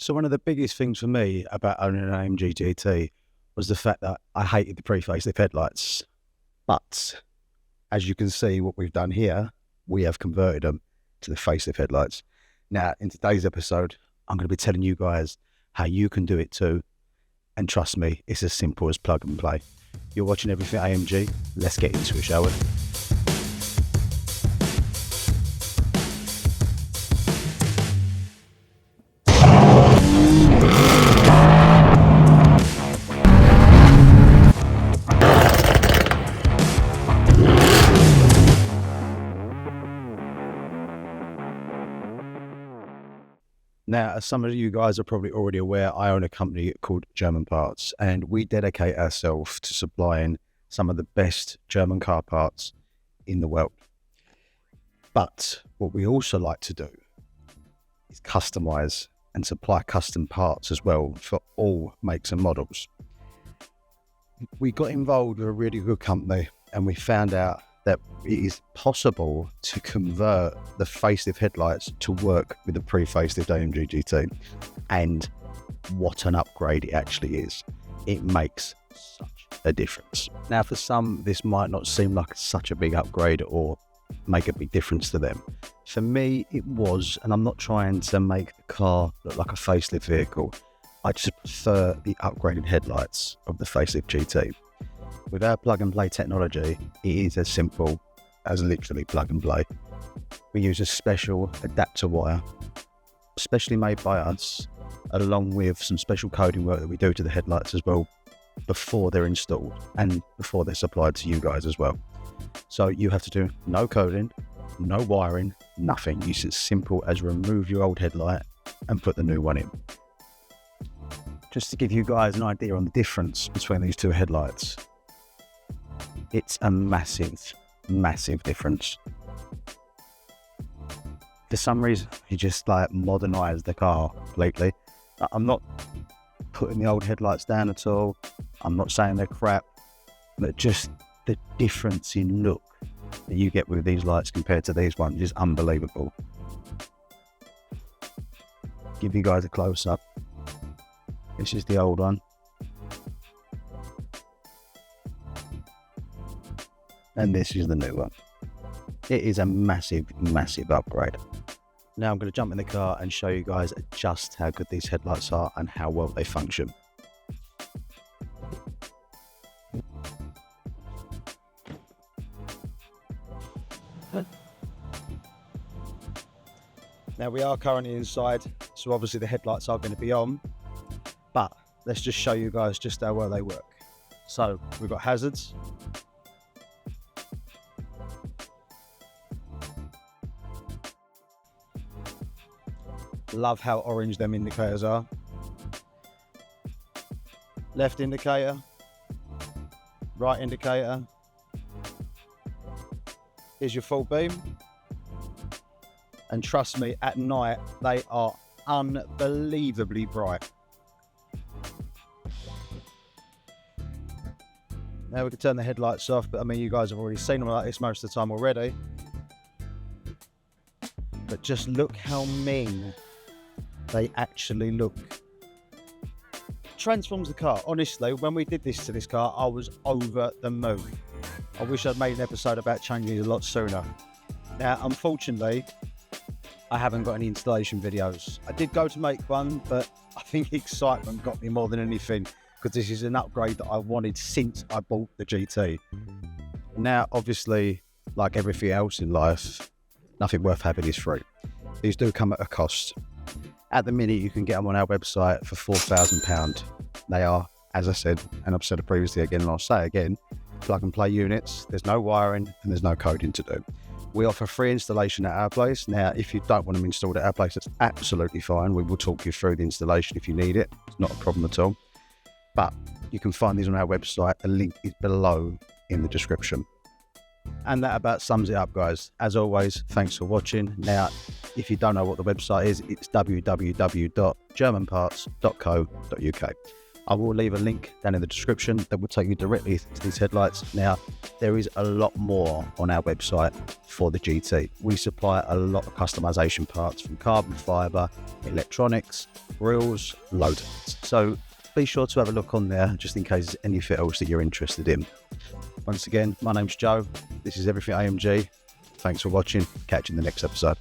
So one of the biggest things for me about owning an AMG GT was the fact that I hated the pre-facelift headlights. But as you can see, what we've done here, we have converted them to the facelift headlights. Now, in today's episode, I'm going to be telling you guys how you can do it too. And trust me, it's as simple as plug and play. You're watching Everything AMG. Let's get into it, shall we? Now, as some of you guys are probably already aware, I own a company called German Parts, and we dedicate ourselves to supplying some of the best German car parts in the world. But what we also like to do is customize and supply custom parts as well for all makes and models. We got involved with a really good company, and we found out that it is possible to convert the facelift headlights to work with the pre-facelift AMG GT. And what an upgrade it actually is. It makes such a difference. Now, for some, this might not seem like such a big upgrade or make a big difference to them. For me, it was, and I'm not trying to make the car look like a facelift vehicle. I just prefer the upgraded headlights of the facelift GT. With our plug and play technology, it is as simple as literally plug and play. We use a special adapter wire, specially made by us, along with some special coding work that we do to the headlights as well, before they're installed and before they're supplied to you guys as well. So you have to do no coding, no wiring, nothing. It's as simple as remove your old headlight and put the new one in. Just to give you guys an idea on the difference between these two headlights, it's a massive, massive difference. For some reason, he just modernized the car completely. I'm not putting the old headlights down at all. I'm not saying they're crap, but just the difference in look that you get with these lights compared to these ones is unbelievable. Give you guys a close up. This is the old one. And this is the new one. It is a massive, massive upgrade. Now I'm going to jump in the car and show you guys just how good these headlights are and how well they function. Now we are currently inside, so obviously the headlights are going to be on, but let's just show you guys just how well they work. So we've got hazards. Love how orange them indicators are. Left indicator, right indicator. Here's your full beam. And trust me, at night, they are unbelievably bright. Now we can turn the headlights off, but I mean, you guys have already seen them like this most of the time already. But just look how mean they actually look. Transforms the car. Honestly, when we did this to this car, I was over the moon. I wish I'd made an episode about changing it a lot sooner. Now, unfortunately, I haven't got any installation videos. I did go to make one, but I think excitement got me more than anything, because this is an upgrade that I wanted since I bought the GT. Now, obviously, like everything else in life, nothing worth having is free. These do come at a cost. At the minute, you can get them on our website for £4,000. They are, as I said, and I've said it previously again, and I'll say it again, plug and play units. There's no wiring and there's no coding to do. We offer free installation at our place. Now, if you don't want them installed at our place, that's absolutely fine. We will talk you through the installation if you need it. It's not a problem at all. But you can find these on our website. The link is below in the description. And that about sums it up, guys. As always, thanks for watching. Now, if you don't know what the website is, it's www.germanparts.co.uk. I will leave a link down in the description that will take you directly to these headlights. Now, there is a lot more on our website for the GT. We supply a lot of customization parts from carbon fiber, electronics, grills, loads. So be sure to have a look on there just in case there's anything else that you're interested in. Once again, my name's Joe. This is Everything AMG. Thanks for watching. Catch you in the next episode.